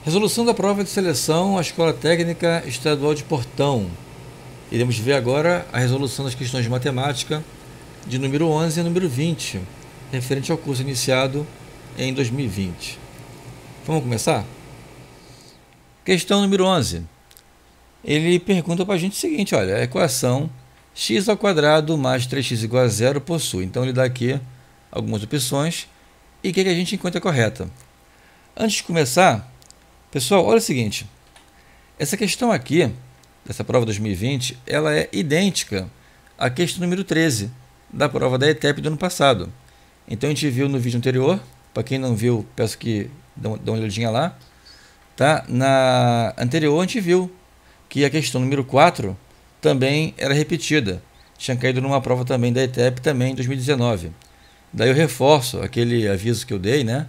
Resolução da prova de seleção à Escola Técnica Estadual de Portão. Iremos ver agora a resolução das questões de matemática de número 11 e número 20, referente ao curso iniciado em 2020. Vamos começar? Questão número 11. Ele pergunta para a gente o seguinte, olha, a equação x ao quadrado mais 3x igual a zero possui. Então ele dá aqui algumas opções e o que a gente encontra correta. Antes de começar, pessoal, olha o seguinte, essa questão aqui, dessa prova 2020, ela é idêntica à questão número 13, da prova da ETEP do ano passado. Então a gente viu no vídeo anterior, para quem não viu, peço que dê uma olhadinha lá, tá? Na anterior a gente viu que a questão número 4 também era repetida, tinha caído numa prova também da ETEP também em 2019. Daí eu reforço aquele aviso que eu dei, né?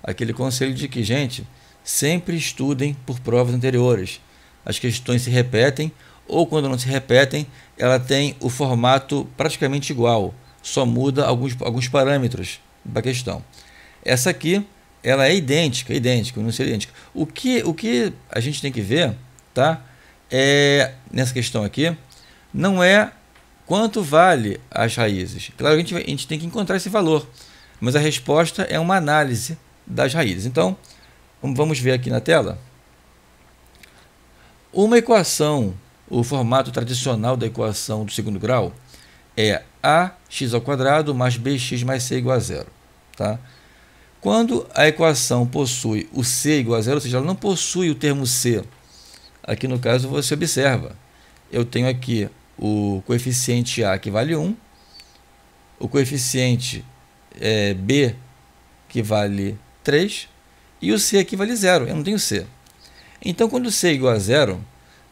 Aquele conselho de que, gente, sempre estudem por provas anteriores. As questões se repetem, ou quando não se repetem, ela tem o formato praticamente igual, só muda alguns parâmetros da questão. Essa aqui, ela é idêntica, não é idêntica. O que a gente tem que ver, tá? Nessa questão aqui, não é quanto vale as raízes. Claro que a gente tem que encontrar esse valor, mas a resposta é uma análise das raízes. Então, vamos ver aqui na tela. Uma equação, o formato tradicional da equação do segundo grau é ax ao quadrado mais bx mais c igual a zero. Tá? Quando a equação possui o c igual a zero, ou seja, ela não possui o termo c, aqui no caso você observa, eu tenho aqui o coeficiente a que vale 1, o coeficiente b que vale 3 e o c aqui vale 0, eu não tenho c. Então, quando c é igual a zero,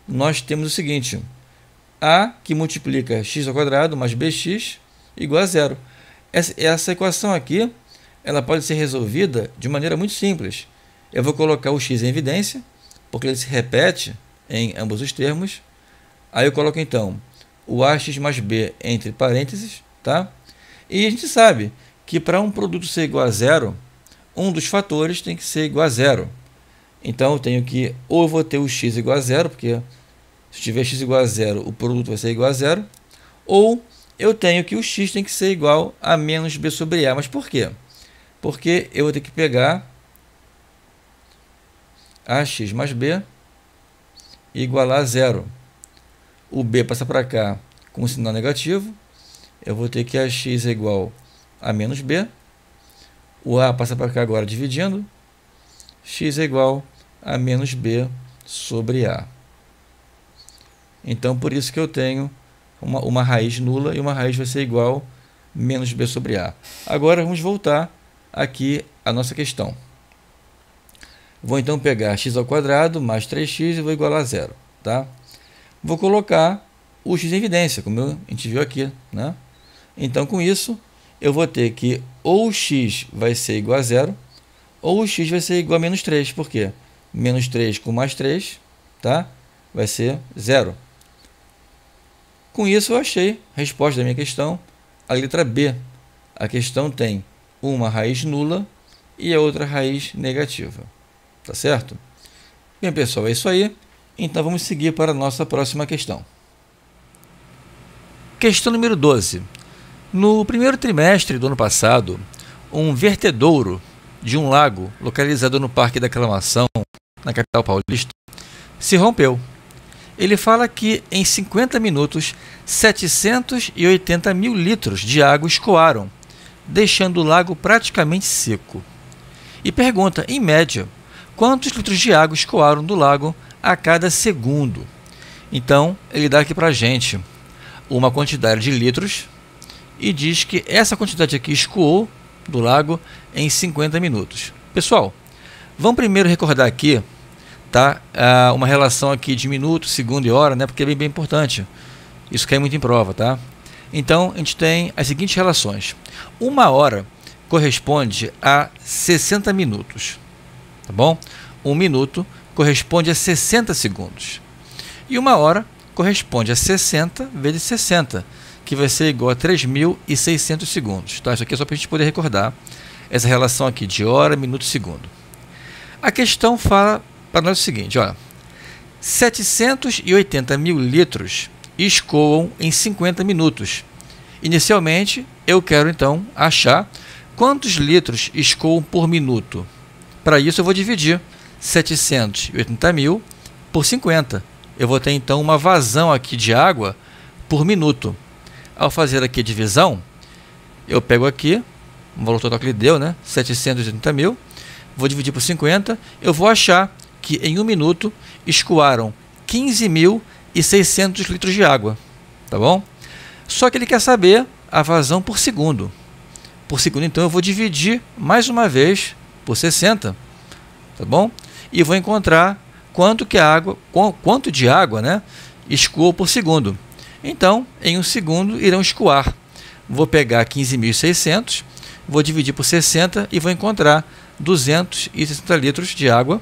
nós temos o seguinte, a que multiplica x ao quadrado mais bx igual a zero. Essa equação aqui, ela pode ser resolvida de maneira muito simples. Eu vou colocar o x em evidência, porque ele se repete em ambos os termos. Aí eu coloco então o ax mais b entre parênteses, tá? E a gente sabe que para um produto ser igual a zero, um dos fatores tem que ser igual a zero. Então eu tenho que, ou eu vou ter o x igual a zero, porque se tiver x igual a zero, o produto vai ser igual a zero, ou eu tenho que o x tem que ser igual a menos b sobre a. Mas por quê? Porque eu vou ter que pegar ax mais b igual a zero. O b passa para cá com o sinal negativo, eu vou ter que ax é igual a menos b, o a passa para cá agora dividindo, x é igual a menos b sobre a. Então, por isso que eu tenho uma raiz nula e uma raiz vai ser igual a menos b sobre a. Agora, vamos voltar aqui à nossa questão. Vou então pegar x ao quadrado mais 3x e vou igualar a zero. Tá? Vou colocar o x em evidência, como a gente viu aqui. Né? Então, com isso, eu vou ter que ou o x vai ser igual a zero, ou o x vai ser igual a menos 3. Por quê? Menos 3 com mais 3, tá? Vai ser zero. Com isso, eu achei a resposta da minha questão, a letra B. A questão tem uma raiz nula e a outra raiz negativa. Tá certo? Bem, pessoal, é isso aí. Então, vamos seguir para a nossa próxima questão. Questão número 12. No primeiro trimestre do ano passado, um vertedouro de um lago localizado no Parque da Aclamação, na capital paulista, se rompeu. Ele fala que em 50 minutos, 780 mil litros de água escoaram, deixando o lago praticamente seco. E pergunta, em média, quantos litros de água escoaram do lago a cada segundo? Então, ele dá aqui para a gente uma quantidade de litros e diz que essa quantidade aqui escoou do lago em 50 minutos. Pessoal, vamos primeiro recordar aqui, tá, uma relação aqui de minuto, segundo e hora, né, porque é bem importante. Isso cai muito em prova, tá? Então, a gente tem as seguintes relações. Uma hora corresponde a 60 minutos, tá bom? Um minuto corresponde a 60 segundos. E uma hora corresponde a 60 vezes 60, que vai ser igual a 3.600 segundos. Tá? Isso aqui é só para a gente poder recordar essa relação aqui de hora, minuto e segundo. A questão fala para nós é o seguinte, olha, 780 mil litros escoam em 50 minutos. Inicialmente, eu quero então achar quantos litros escoam por minuto. Para isso, eu vou dividir 780 mil por 50. Eu vou ter então uma vazão aqui de água por minuto. Ao fazer aqui a divisão, eu pego aqui, o valor total que ele deu, né? 780 mil, vou dividir por 50, eu vou achar que em um minuto escoaram 15.600 litros de água, tá bom? Só que ele quer saber a vazão por segundo. Por segundo, então, eu vou dividir mais uma vez por 60, tá bom? E vou encontrar quanto de água, né, escoou por segundo. Então, em um segundo, irão escoar. Vou pegar 15.600, vou dividir por 60 e vou encontrar 260 litros de água,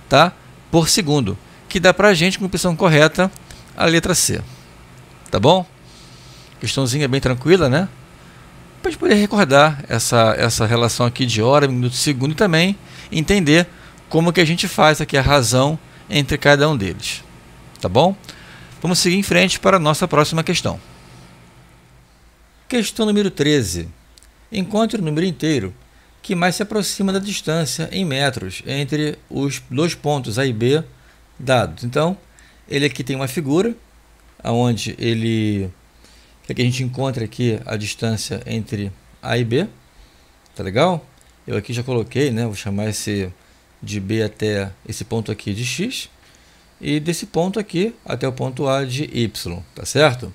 tá, por segundo, que dá para a gente, com a opção correta, a letra C. Tá bom? Questãozinha bem tranquila, né? Para a gente poder recordar essa relação aqui de hora, minuto, segundo e também entender como que a gente faz aqui a razão entre cada um deles. Tá bom? Vamos seguir em frente para a nossa próxima questão. Questão número 13. Encontre o número inteiro que mais se aproxima da distância em metros entre os dois pontos A e B dados. Então, ele aqui tem uma figura, onde ele quer que a gente encontre aqui a distância entre A e B. Tá legal? Eu aqui já coloquei, né? Vou chamar esse de B até esse ponto aqui de X. E desse ponto aqui até o ponto A de Y. Tá certo?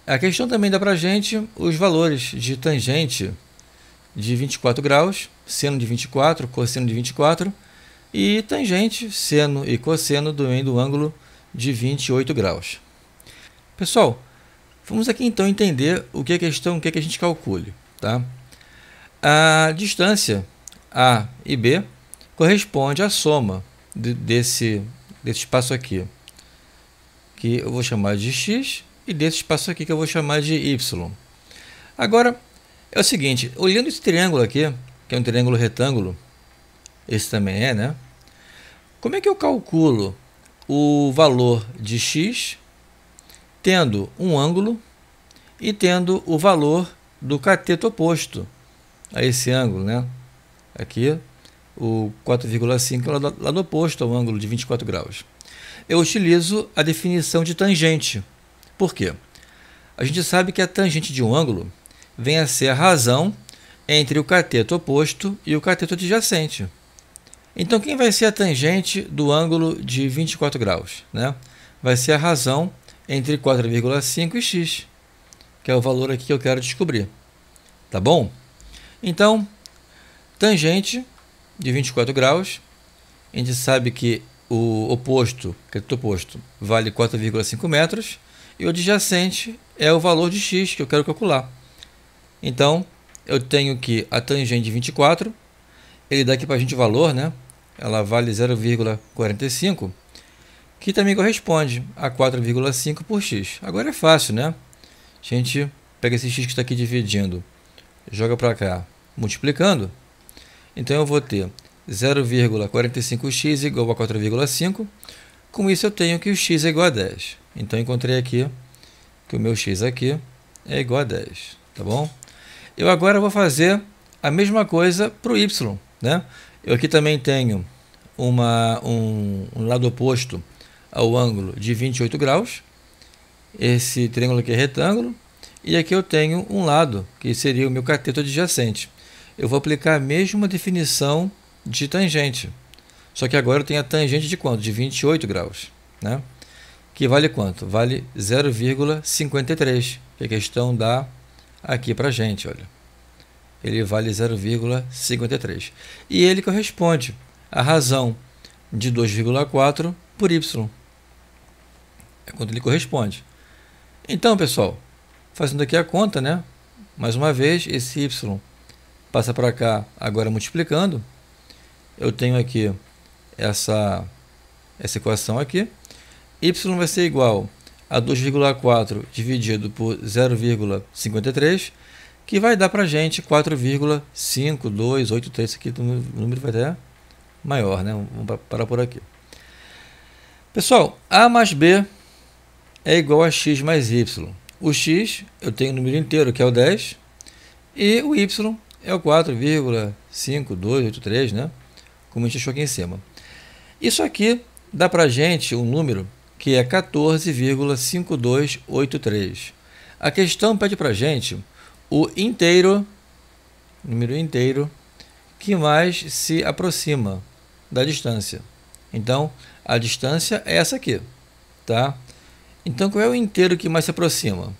A questão também dá para a gente os valores de tangente de 24 graus, seno de 24, cosseno de 24 e tangente, seno e cosseno do ângulo de 28 graus. Pessoal, vamos aqui então entender o que é questão, o que é que a gente calcule. Tá? A distância A e B corresponde à soma desse espaço aqui, que eu vou chamar de X, e desse espaço aqui que eu vou chamar de Y. Agora, é o seguinte, olhando esse triângulo aqui, que é um triângulo retângulo, esse também é, né? Como é que eu calculo o valor de X tendo um ângulo e tendo o valor do cateto oposto a esse ângulo, né? Aqui, o 4,5 é o lado oposto ao ângulo de 24 graus. Eu utilizo a definição de tangente. Por quê? A gente sabe que a tangente de um ângulo vem a ser a razão entre o cateto oposto e o cateto adjacente. Então, quem vai ser a tangente do ângulo de 24 graus? Né? Vai ser a razão entre 4,5 e x, que é o valor aqui que eu quero descobrir. Tá bom? Então, tangente de 24 graus, a gente sabe que o oposto, cateto oposto, vale 4,5 metros, e o adjacente é o valor de x que eu quero calcular. Então, eu tenho que a tangente de 24, ele dá aqui para a gente o valor, né? Ela vale 0,45, que também corresponde a 4,5 por x. Agora é fácil, né? A gente pega esse x que está aqui dividindo, joga para cá, multiplicando. Então, eu vou ter 0,45x igual a 4,5. Com isso, eu tenho que o x é igual a 10. Então, encontrei aqui que o meu x aqui é igual a 10. Tá bom? Eu agora vou fazer a mesma coisa para o y. Né? Eu aqui também tenho um lado oposto ao ângulo de 28 graus. Esse triângulo aqui é retângulo. E aqui eu tenho um lado, que seria o meu cateto adjacente. Eu vou aplicar a mesma definição de tangente. Só que agora eu tenho a tangente de quanto? De 28 graus. Né? Que vale quanto? Vale 0,53. Que a questão dá aqui para a gente. Olha. Ele vale 0,53. E ele corresponde à razão de 2,4 por y. É quanto ele corresponde. Então, pessoal, fazendo aqui a conta, né? Mais uma vez, esse y passa para cá, agora multiplicando. Eu tenho aqui essa equação aqui. Y vai ser igual a 2,4 dividido por 0,53, que vai dar para a gente 4,5283. Aqui o número vai até maior, né? Vamos parar por aqui. Pessoal, A mais B é igual a x mais y. O x, eu tenho o número inteiro, que é o 10, e o y é o 4,5283, né? Como a gente achou aqui em cima. Isso aqui dá para a gente um número que é 14,5283. A questão pede para a gente o inteiro, número inteiro, que mais se aproxima da distância. Então, a distância é essa aqui, tá? Então, qual é o inteiro que mais se aproxima?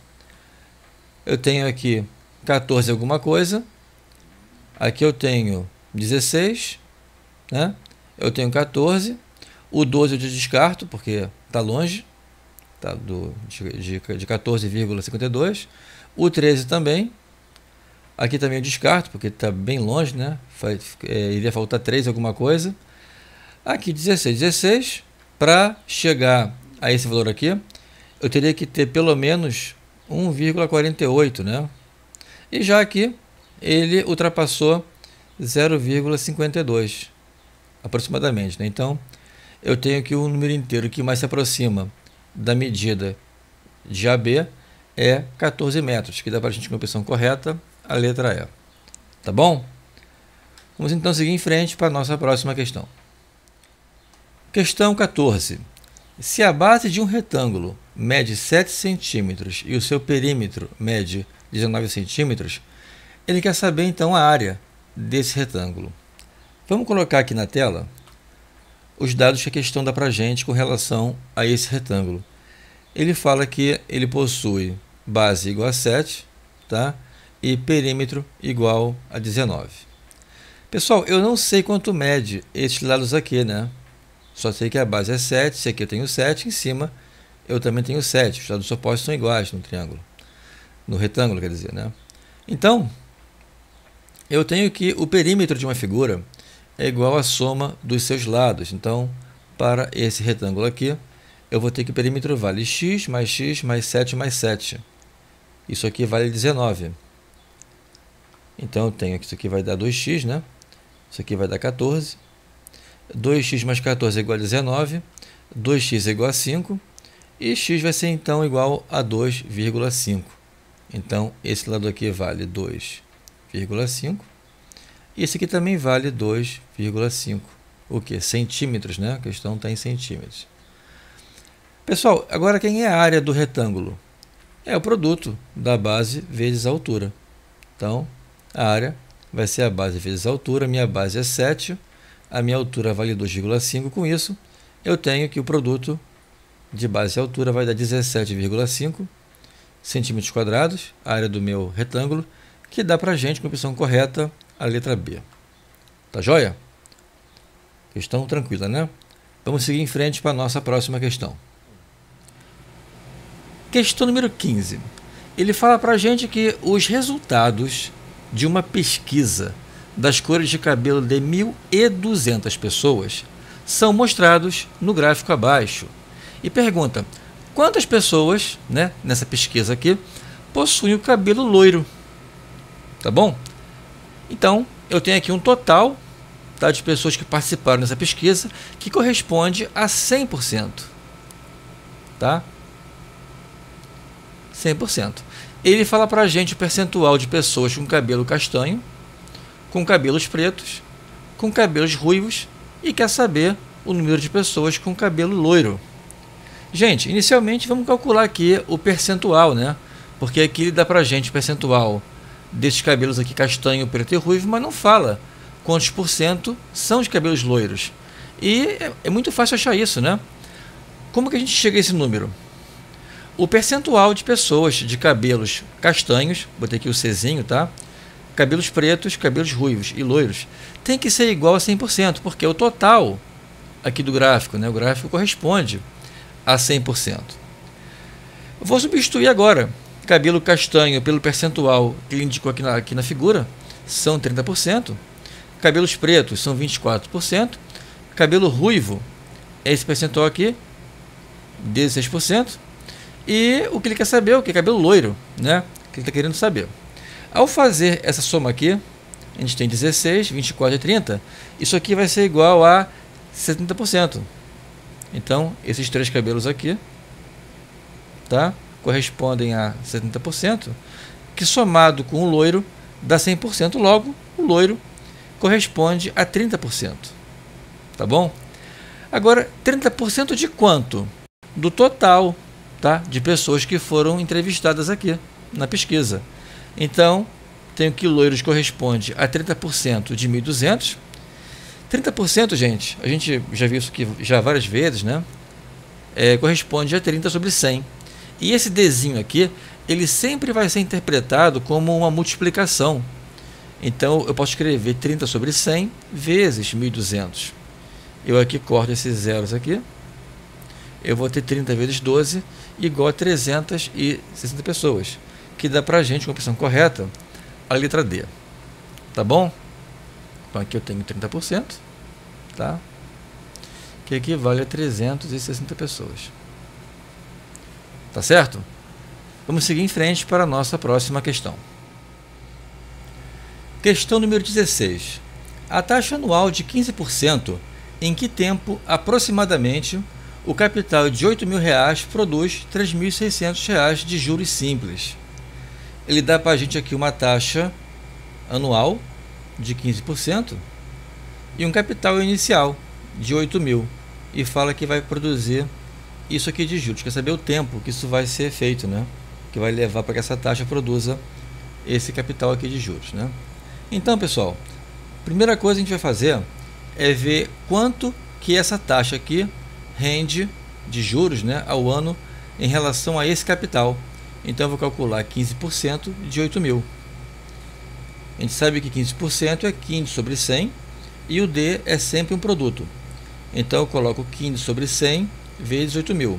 Eu tenho aqui 14 alguma coisa, aqui eu tenho 16, né? Eu tenho 14, o 12 eu descarto, porque está longe, tá, de 14,52, o 13 também, aqui também eu descarto, porque está bem longe, né? Iria faltar 3 alguma coisa, aqui 16, para chegar a esse valor aqui, eu teria que ter pelo menos 1,48, né? E já aqui, ele ultrapassou 0,52, aproximadamente, né? Então, eu tenho aqui o número inteiro que mais se aproxima da medida de AB é 14 metros, que dá para a gente com a opção correta, a letra E. Tá bom? Vamos então seguir em frente para a nossa próxima questão. Questão 14. Se a base de um retângulo mede 7 centímetros e o seu perímetro mede 19 centímetros, ele quer saber então a área desse retângulo. Vamos colocar aqui na tela os dados que a questão dá para a gente com relação a esse retângulo. Ele fala que ele possui base igual a 7, tá? E perímetro igual a 19. Pessoal, eu não sei quanto mede esses lados aqui, né? Só sei que a base é 7, se aqui eu tenho 7, em cima eu também tenho 7. Os lados opostos são iguais no triângulo. No retângulo, quer dizer, né? Então, eu tenho que o perímetro de uma figura é igual à soma dos seus lados. Então, para esse retângulo aqui, eu vou ter que o perímetro vale x mais 7 mais 7. Isso aqui vale 19. Então, eu tenho que isso aqui vai dar 2x, né? Isso aqui vai dar 14. 2x mais 14 é igual a 19. 2x é igual a 5. E x vai ser, então, igual a 2,5. Então, esse lado aqui vale 2,5. E esse aqui também vale 2,5. O que? Centímetros, né? A questão está em centímetros. Pessoal, agora quem é a área do retângulo? É o produto da base vezes a altura. Então, a área vai ser a base vezes a altura. Minha base é 7, a minha altura vale 2,5. Com isso, eu tenho que o produto de base e altura vai dar 17,5 centímetros quadrados, a área do meu retângulo, que dá para a gente, com a opção correta, a letra B. Tá joia? Questão tranquila, né? Vamos seguir em frente para a nossa próxima questão. Questão número 15. Ele fala para a gente que os resultados de uma pesquisa das cores de cabelo de 1.200 pessoas são mostrados no gráfico abaixo. E pergunta, quantas pessoas, né, nessa pesquisa aqui, possuem o cabelo loiro? Tá bom? Então, eu tenho aqui um total, tá, de pessoas que participaram dessa pesquisa, que corresponde a 100%. Tá? 100%. Ele fala para a gente o percentual de pessoas com cabelo castanho, com cabelos pretos, com cabelos ruivos e quer saber o número de pessoas com cabelo loiro. Gente, inicialmente vamos calcular aqui o percentual, né? Porque aqui ele dá para a gente o percentual desses cabelos aqui castanho, preto e ruivo, mas não fala quantos por cento são de cabelos loiros. E é muito fácil achar isso, né? Como que a gente chega a esse número? O percentual de pessoas de cabelos castanhos, botei aqui o Czinho, tá? Cabelos pretos, cabelos ruivos e loiros, tem que ser igual a 100%, porque é o total aqui do gráfico, né? O gráfico corresponde a 100%. Eu vou substituir agora cabelo castanho pelo percentual que ele indicou aqui na figura, são 30%. Cabelos pretos são 24%. Cabelo ruivo é esse percentual aqui, 16%. E o que ele quer saber é o que? Cabelo loiro, né? Que ele está querendo saber. Ao fazer essa soma aqui, a gente tem 16, 24 e 30. Isso aqui vai ser igual a 70%. Então, esses 3 cabelos aqui, tá, correspondem a 70%, que somado com o loiro dá 100%, logo o loiro corresponde a 30%. Tá bom? Agora, 30% de quanto? Do total, tá, de pessoas que foram entrevistadas aqui na pesquisa. Então, tenho que loiros corresponde a 30% de 1.200. 30%, gente, a gente já viu isso aqui já várias vezes, né? Corresponde a 30 sobre 100. E esse Dzinho aqui, ele sempre vai ser interpretado como uma multiplicação. Então, eu posso escrever 30 sobre 100 vezes 1.200. Eu aqui corto esses zeros aqui. Eu vou ter 30 vezes 12 igual a 360 pessoas. Que dá pra gente, com a opção correta, a letra D. Tá bom? Então, aqui eu tenho 30%. Tá? Que equivale a 360 pessoas. Tá certo? Vamos seguir em frente para a nossa próxima questão. Questão número 16. A taxa anual de 15%, em que tempo, aproximadamente, o capital de R$ 8.000 produz R$ 3.600 de juros simples? Ele dá para a gente aqui uma taxa anual de 15% e um capital inicial de 8.000 e fala que vai produzir isso aqui de juros. Quer saber o tempo que isso vai ser feito, né? Que vai levar para que essa taxa produza esse capital aqui de juros, né? Então, pessoal, primeira coisa que a gente vai fazer é ver quanto que essa taxa aqui rende de juros, né, ao ano em relação a esse capital. Então, eu vou calcular 15% de 8.000. A gente sabe que 15% é 15 sobre 100 e o D é sempre um produto. Então, eu coloco 15 sobre 100 vezes 8.000.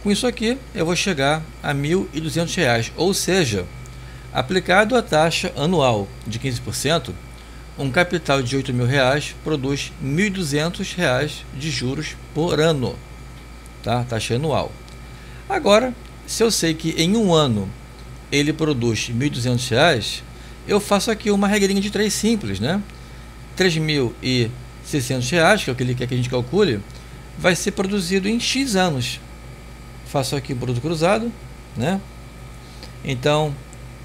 Com isso aqui, eu vou chegar a R$ 1.200, ou seja, aplicado a taxa anual de 15%, um capital de R$ 8.000 produz R$ 1.200 de juros por ano, tá? Taxa anual. Agora, se eu sei que em um ano ele produz R$ 1.200, eu faço aqui uma regrinha de 3 simples, né? R$ 3.600, que é o que ele quer que a gente calcule, vai ser produzido em X anos. Faço aqui o produto cruzado, né? Então,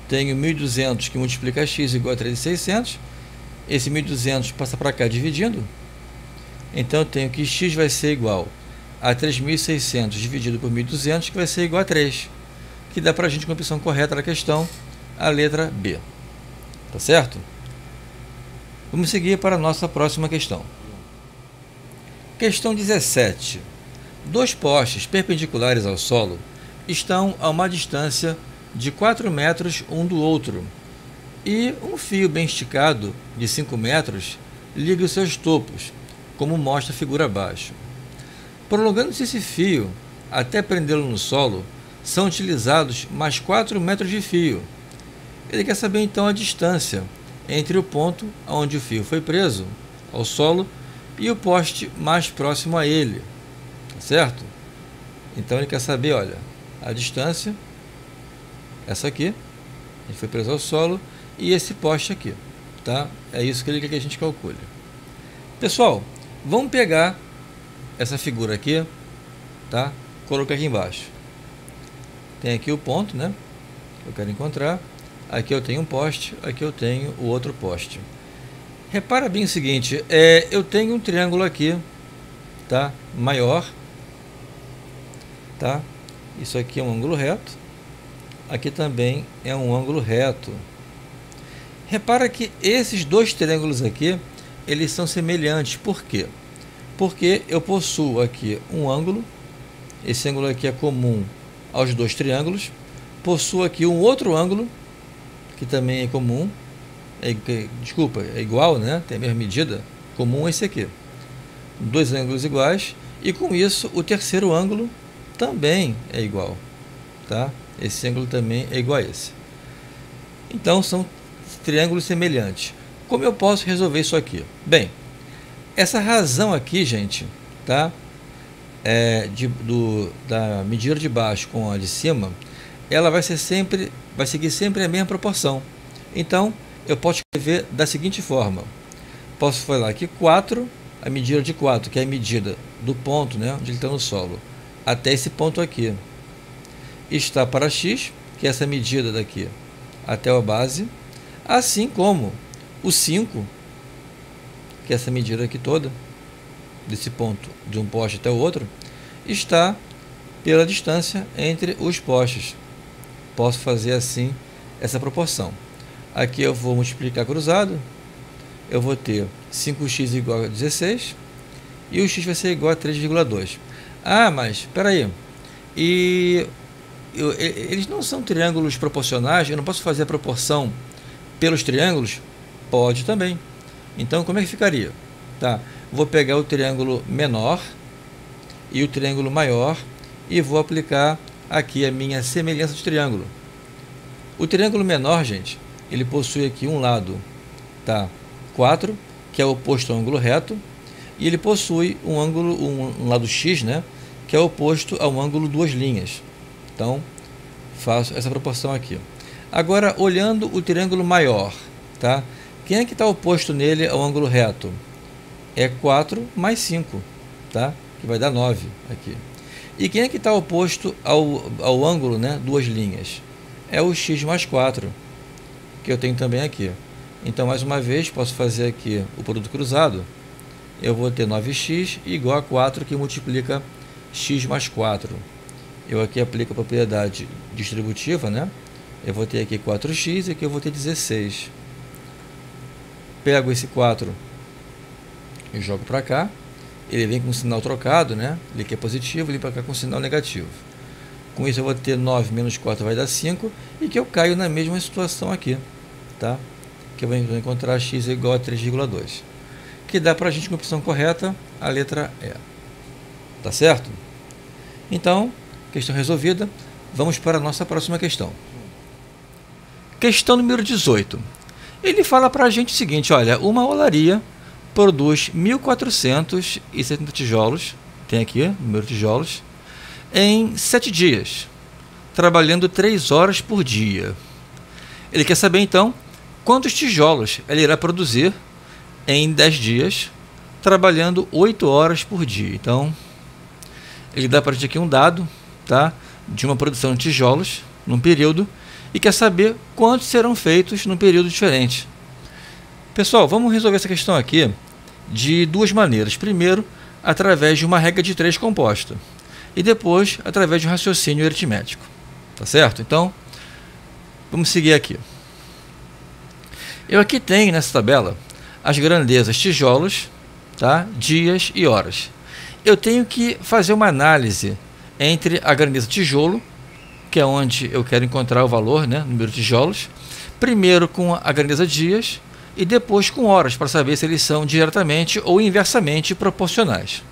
tenho 1.200 que multiplica X igual a 3.600. Esse 1.200 passa para cá dividindo. Então, eu tenho que X vai ser igual a 3.600 dividido por 1.200, que vai ser igual a 3. Que dá para a gente, com a opção correta da questão, a letra B. Tá certo? Vamos seguir para a nossa próxima questão. Questão 17. 2 postes perpendiculares ao solo estão a uma distância de 4 metros um do outro e um fio bem esticado de 5 metros liga os seus topos, como mostra a figura abaixo. Prolongando-se esse fio até prendê-lo no solo, são utilizados mais 4 metros de fio. Ele quer saber então a distância entre o ponto onde o fio foi preso ao solo e o poste mais próximo a ele, tá certo? Então ele quer saber, olha, a distância, essa aqui, ele foi preso ao solo, e esse poste aqui, tá? É isso que ele quer que a gente calcule. Pessoal, vamos pegar essa figura aqui, tá? Colocar aqui embaixo. Tem aqui o ponto, né? Eu quero encontrar. Aqui eu tenho um poste, aqui eu tenho o outro poste. Repara bem o seguinte, eu tenho um triângulo aqui, tá? Maior, tá? Isso aqui é um ângulo reto, aqui também é um ângulo reto. Repara que esses 2 triângulos aqui, eles são semelhantes. Por quê? Porque eu possuo aqui um ângulo, esse ângulo aqui é comum aos 2 triângulos, possuo aqui um outro ângulo, que também é comum, é igual, né? Tem a mesma medida, comum esse aqui. 2 ângulos iguais, e com isso o terceiro ângulo também é igual, tá? Esse ângulo também é igual a esse. Então são triângulos semelhantes. Como eu posso resolver isso aqui? Bem, essa razão aqui, gente, tá? Da medida de baixo com a de cima, ela vai seguir sempre a mesma proporção. Então, eu posso escrever da seguinte forma. Posso falar que 4, a medida de 4, que é a medida do ponto, né, onde ele está no solo, até esse ponto aqui, está para x, que é essa medida daqui, até a base, assim como o 5, que é essa medida aqui toda, desse ponto de um poste até o outro, está pela distância entre os postes. Posso fazer assim essa proporção. Aqui eu vou multiplicar cruzado, eu vou ter 5x igual a 16 e o x vai ser igual a 3,2. Ah, mas espera aí, eles não são triângulos proporcionais, eu não posso fazer a proporção pelos triângulos? Pode também. Então como é que ficaria? Tá, vou pegar o triângulo menor e o triângulo maior e vou aplicar aqui a minha semelhança de triângulo. O triângulo menor, gente, ele possui aqui um lado, tá, 4, que é oposto ao ângulo reto, e ele possui um lado x, né, que é oposto ao ângulo duas linhas. Então, faço essa proporção aqui. Agora, olhando o triângulo maior, tá? Quem é que está oposto nele ao ângulo reto? É 4 mais 5, tá? Que vai dar 9 aqui. E quem é que está oposto ao ângulo, né, duas linhas? É o x mais 4, que eu tenho também aqui. Então, mais uma vez, posso fazer aqui o produto cruzado. Eu vou ter 9x igual a 4, que multiplica x mais 4. Eu aqui aplico a propriedade distributiva, né? Eu vou ter aqui 4x e aqui eu vou ter 16. Pego esse 4 e jogo para cá. Ele vem com um sinal trocado, né? Ele aqui é positivo, ele para cá com um sinal negativo. Com isso eu vou ter 9 menos 4 vai dar 5 e que eu caio na mesma situação aqui, tá? Que eu vou encontrar x igual a 3,2. Que dá para a gente, com a opção correta, a letra E. Tá certo? Então, questão resolvida. Vamos para a nossa próxima questão. Questão número 18. Ele fala para a gente o seguinte, olha, uma olaria produz 1.470 tijolos, tem aqui o número de tijolos, em 7 dias, trabalhando 3 horas por dia. Ele quer saber, então, quantos tijolos ele irá produzir em 10 dias, trabalhando 8 horas por dia. Então, ele dá para a gente aqui um dado, tá, de uma produção de tijolos num período e quer saber quantos serão feitos num período diferente. Pessoal, vamos resolver essa questão aqui de duas maneiras. Primeiro, através de uma regra de 3 composta e depois através de um raciocínio aritmético. Tá certo? Então, vamos seguir aqui. Eu aqui tenho nessa tabela as grandezas tijolos, tá, dias e horas. Eu tenho que fazer uma análise entre a grandeza tijolo, que é onde eu quero encontrar o valor, né, número de tijolos, primeiro com a grandeza dias e depois com horas, para saber se eles são diretamente ou inversamente proporcionais.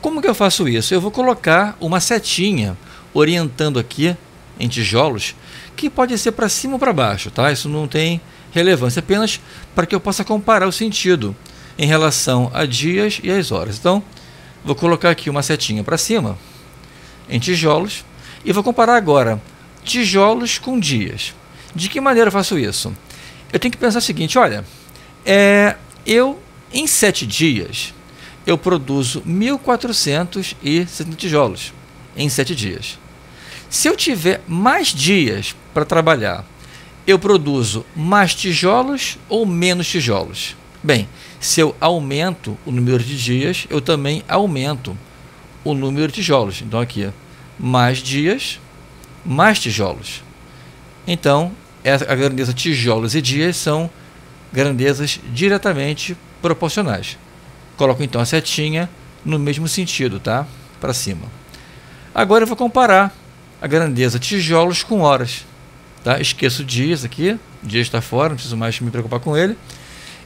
Como que eu faço isso? Eu vou colocar uma setinha orientando aqui em tijolos, que pode ser para cima ou para baixo, tá? Isso não tem relevância, apenas para que eu possa comparar o sentido em relação a dias e as horas. Então, vou colocar aqui uma setinha para cima em tijolos e vou comparar agora tijolos com dias. De que maneira eu faço isso? Eu tenho que pensar o seguinte, olha, em 7 dias eu produzo 1.470 tijolos em 7 dias. Se eu tiver mais dias para trabalhar, eu produzo mais tijolos ou menos tijolos? Bem, se eu aumento o número de dias, eu também aumento o número de tijolos. Então aqui, mais dias, mais tijolos. Então, a grandeza tijolos e dias são grandezas diretamente proporcionais. Coloco então a setinha no mesmo sentido, tá? Para cima. Agora eu vou comparar a grandeza tijolos com horas. Tá? Esqueço dias aqui, dias está fora, não preciso mais me preocupar com ele.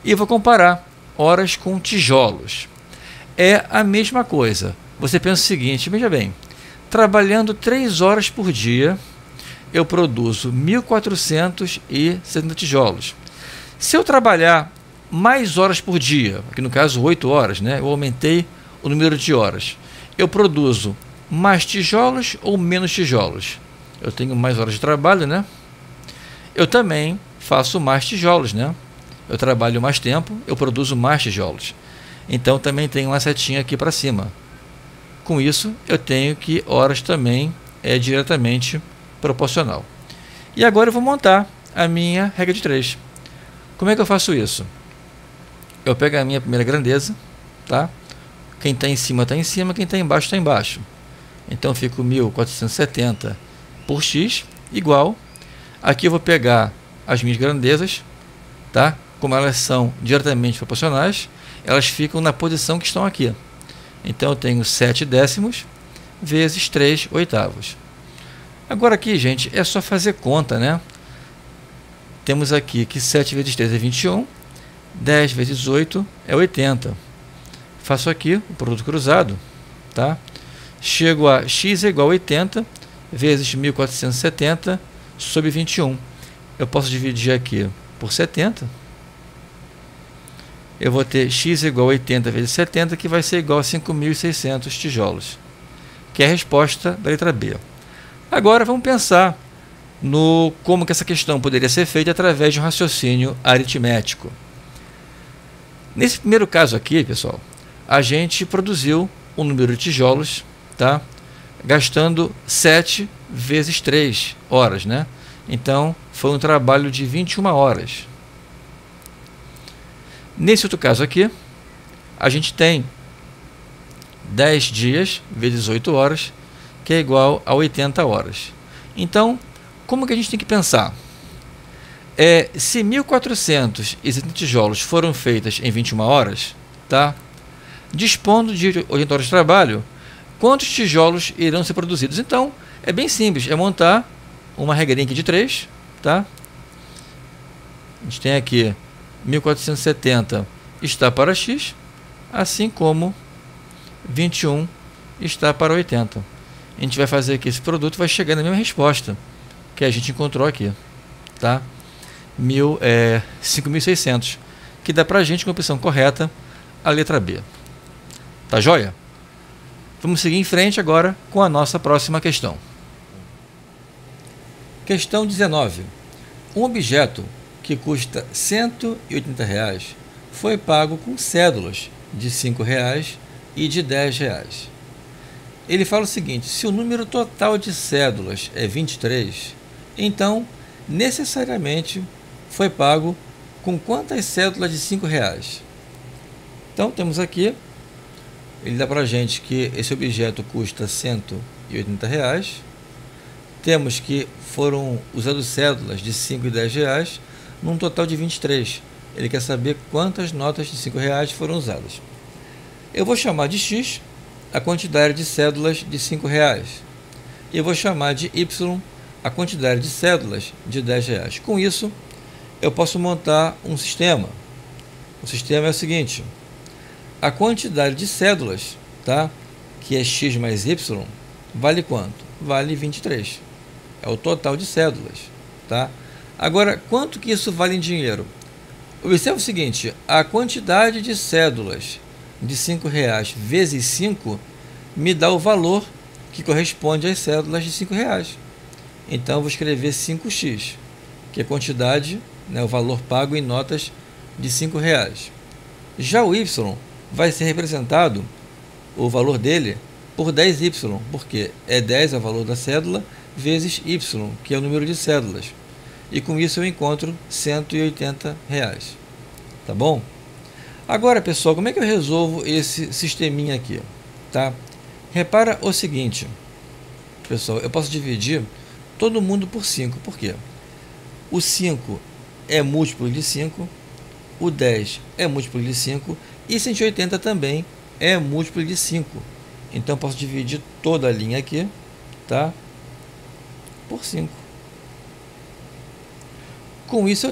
E vou comparar horas com tijolos. É a mesma coisa. Você pensa o seguinte, veja bem, trabalhando 3 horas por dia, eu produzo 1.470 tijolos. Se eu trabalhar mais horas por dia, aqui no caso 8 horas, né? Eu aumentei o número de horas. Eu produzo mais tijolos ou menos tijolos? Eu tenho mais horas de trabalho, né? Eu também faço mais tijolos, né? Eu trabalho mais tempo, eu produzo mais tijolos. Então também tem uma setinha aqui para cima. Com isso, eu tenho que horas também é diretamente proporcional. E agora eu vou montar a minha regra de 3. Como é que eu faço isso? Eu pego a minha primeira grandeza, tá? Quem está em cima, quem está embaixo, está embaixo. Então, fico 1470 por x igual. Aqui eu vou pegar as minhas grandezas, tá? Como elas são diretamente proporcionais, elas ficam na posição que estão aqui. Então, eu tenho 7 décimos vezes 3 oitavos. Agora aqui, gente, é só fazer conta, né? Temos aqui que 7 vezes 3 é 21, 10 vezes 8 é 80. Faço aqui o produto cruzado, tá? Chego a x é igual a 80 vezes 1470 sobre 21. Eu posso dividir aqui por 70. Eu vou ter x igual a 80 vezes 70, que vai ser igual a 5.600 tijolos, que é a resposta da letra B. Agora vamos pensar no como que essa questão poderia ser feita através de um raciocínio aritmético. Nesse primeiro caso aqui, pessoal, a gente produziu um número de tijolos, tá? Gastando 7 vezes 3 horas, né? Então, foi um trabalho de 21 horas. Nesse outro caso aqui, a gente tem 10 dias vezes 8 horas, que é igual a 80 horas. Então, como que a gente tem que pensar? Se 1.460 tijolos foram feitas em 21 horas, tá? Dispondo de 80 horas de trabalho, quantos tijolos irão ser produzidos? Então, é bem simples, é montar uma regrinha aqui de 3, tá? A gente tem aqui 1470 está para x, assim como 21 está para 80. A gente vai fazer aqui esse produto, vai chegar na mesma resposta que a gente encontrou aqui, tá? 5.600, que dá para a gente, com a opção correta, a letra B. Tá joia? Vamos seguir em frente agora com a nossa próxima questão. Questão 19. Um objeto que custa R$ 180 foi pago com cédulas de R$ 5 e de R$ 10. Ele fala o seguinte: se o número total de cédulas é 23, então necessariamente foi pago com quantas cédulas de R$ 5? Então temos aqui, ele dá para a gente que esse objeto custa R$ 180, temos que foram usadas cédulas de R$ 5 e R$ 10, num total de 23. Ele quer saber quantas notas de R$ 5 foram usadas. Eu vou chamar de x a quantidade de cédulas de R$ 5. E eu vou chamar de y a quantidade de cédulas de R$ 10. Com isso, eu posso montar um sistema. O sistema é o seguinte: a quantidade de cédulas, tá, que é x mais y, vale quanto? Vale 23. É o total de cédulas, tá? Agora, quanto que isso vale em dinheiro? Observe o seguinte: a quantidade de cédulas de R$ 5 vezes 5 me dá o valor que corresponde às cédulas de R$ 5. Então, eu vou escrever 5x, que é a quantidade, né, o valor pago em notas de R$ 5. Já o y vai ser representado, o valor dele, por 10y, porque é 10 é o valor da cédula, vezes y, que é o número de cédulas. E com isso eu encontro R$ 180. Tá bom? Agora, pessoal, como é que eu resolvo esse sisteminha aqui? Tá? Repara o seguinte, pessoal, eu posso dividir todo mundo por 5. Por quê? O 5 é múltiplo de 5, o 10 é múltiplo de 5 e 180 também é múltiplo de 5. Então, eu posso dividir toda a linha aqui, tá, por 5. Com isso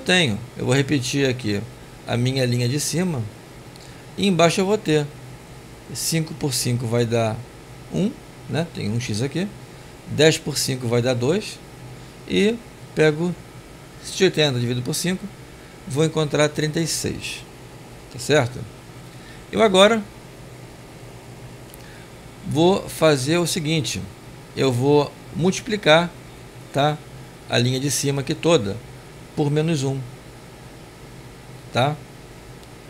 eu vou repetir aqui a minha linha de cima, e embaixo eu vou ter 5 por 5 vai dar 1, né? Tem um x aqui, 10 por 5 vai dar 2, e pego 180 dividido por 5, vou encontrar 36, tá certo? Eu agora vou fazer o seguinte, eu vou multiplicar, tá, a linha de cima aqui toda por menos 1, tá?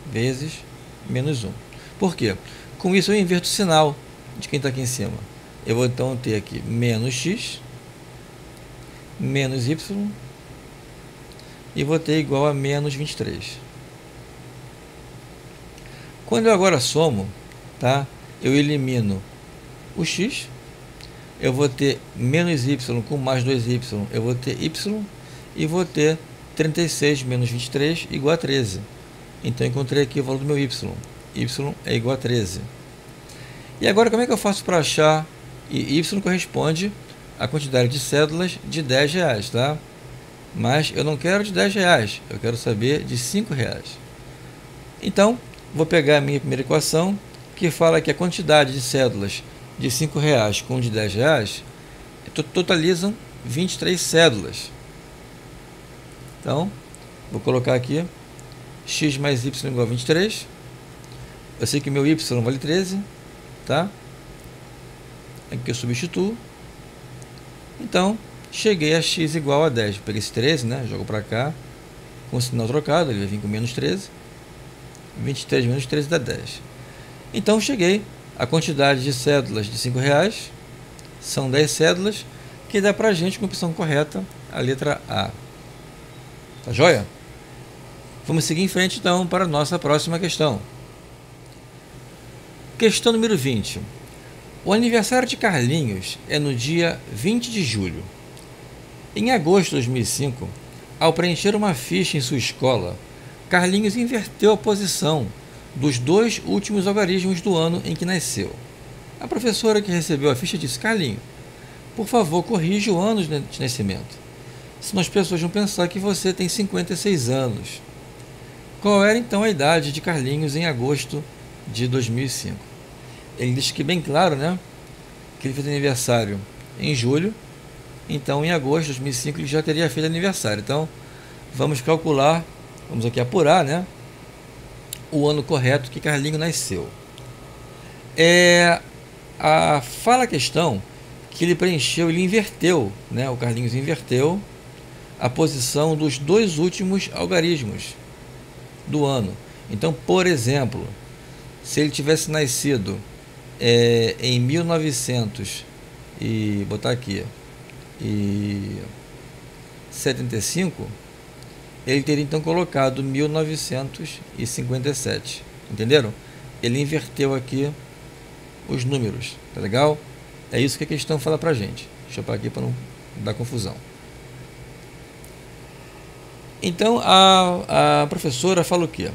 Vezes menos 1. Por quê? Com isso eu inverto o sinal. de quem está aqui em cima. Eu vou então ter aqui menos x, menos y, e vou ter igual a menos 23. Quando eu agora somo, tá? Eu elimino o x, eu vou ter menos y com mais 2y, eu vou ter y, e vou ter 36 menos 23 igual a 13. Então, eu encontrei aqui o valor do meu y. Y é igual a 13. E agora, como é que eu faço para achar? E y corresponde à quantidade de cédulas de R$10, tá? Mas eu não quero de R$10, eu quero saber de R$5. Então, vou pegar a minha primeira equação, que fala que a quantidade de cédulas de R$5 com de R$10 totalizam 23 cédulas. Então, vou colocar aqui x mais y igual a 23. Eu sei que meu y vale 13, tá? Aqui eu substituo. Então, cheguei a x igual a 10. Peguei esse 13, né? Jogo para cá, com o sinal trocado, ele vai vir com menos 13. 23 menos 13 dá 10. Então, cheguei à quantidade de cédulas de R$5. São 10 cédulas, que dá para a gente, com a opção correta, a letra A. Tá joia? Vamos seguir em frente, então, para a nossa próxima questão. Questão número 20. O aniversário de Carlinhos é no dia 20 de julho. Em agosto de 2005, ao preencher uma ficha em sua escola, Carlinhos inverteu a posição dos dois últimos algarismos do ano em que nasceu. A professora que recebeu a ficha disse: Carlinhos, por favor, corrija o ano de nascimento. Senão as pessoas vão pensar que você tem 56 anos. Qual era então a idade de Carlinhos em agosto de 2005? Ele diz que bem claro, né? Que ele fez aniversário em julho. Então, em agosto de 2005, ele já teria feito aniversário. Então, vamos calcular, vamos aqui apurar, né? O ano correto que Carlinhos nasceu. Fala a questão que ele preencheu, ele inverteu, né? O Carlinhos inverteu a posição dos dois últimos algarismos do ano. Então, por exemplo, se ele tivesse nascido em 1900 e botar aqui e 75, ele teria então colocado 1957. Entenderam? Ele inverteu aqui os números, tá legal? É isso que a questão fala pra gente. Deixa eu parar aqui para não dar confusão. Então a professora fala o quê?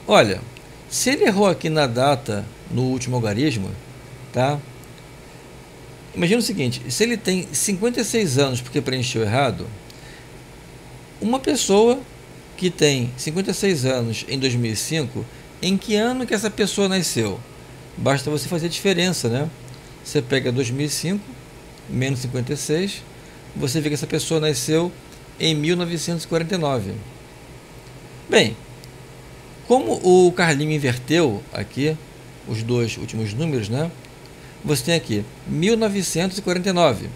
Olha, se ele errou aqui na data no último algarismo, tá? Imagina o seguinte: se ele tem 56 anos porque preencheu errado, uma pessoa que tem 56 anos em 2005, em que ano que essa pessoa nasceu? Basta você fazer a diferença, né? Você pega 2005 menos 56, você vê que essa pessoa nasceu em 1949. Bem, como o Carlinhos inverteu aqui os dois últimos números, né? Você tem aqui 1949.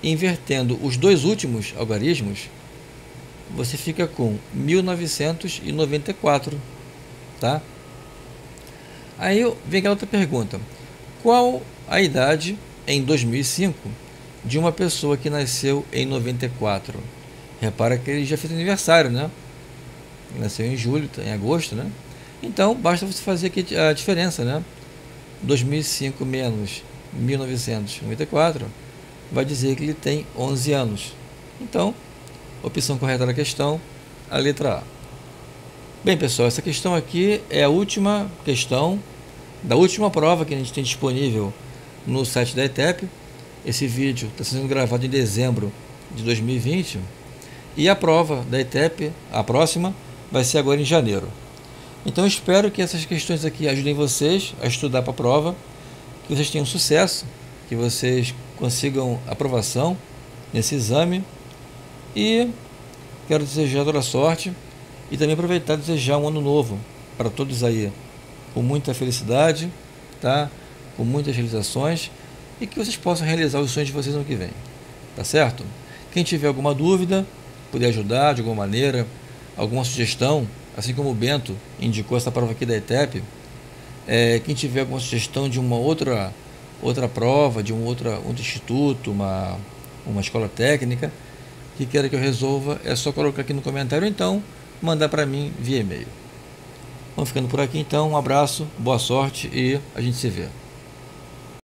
Invertendo os dois últimos algarismos, você fica com 1994, tá? Aí vem aquela outra pergunta: qual a idade em 2005 de uma pessoa que nasceu em 94? Repara que ele já fez aniversário, né? Ele nasceu em julho, em agosto, né? Então, basta você fazer aqui a diferença, né? 2005 menos 1994 vai dizer que ele tem 11 anos. Então, opção correta da questão, a letra A. Bem, pessoal, essa questão aqui é a última questão da última prova que a gente tem disponível no site da ETEP. Esse vídeo está sendo gravado em dezembro de 2020 e a prova da ETEP, a próxima, vai ser agora em janeiro. Então, espero que essas questões aqui ajudem vocês a estudar para a prova, que vocês tenham sucesso, que vocês consigam aprovação nesse exame, e quero desejar toda a sorte e também aproveitar e desejar um ano novo para todos aí, com muita felicidade, tá? Com muitas realizações, e que vocês possam realizar os sonhos de vocês no ano que vem, tá certo? Quem tiver alguma dúvida, puder ajudar de alguma maneira, alguma sugestão, assim como o Bento indicou essa prova aqui da ETEP, quem tiver alguma sugestão de uma outra outra prova de outro instituto, uma escola técnica, que queira que eu resolva, é só colocar aqui no comentário, ou então mandar para mim via e-mail. Vamos ficando por aqui então, um abraço, boa sorte e a gente se vê.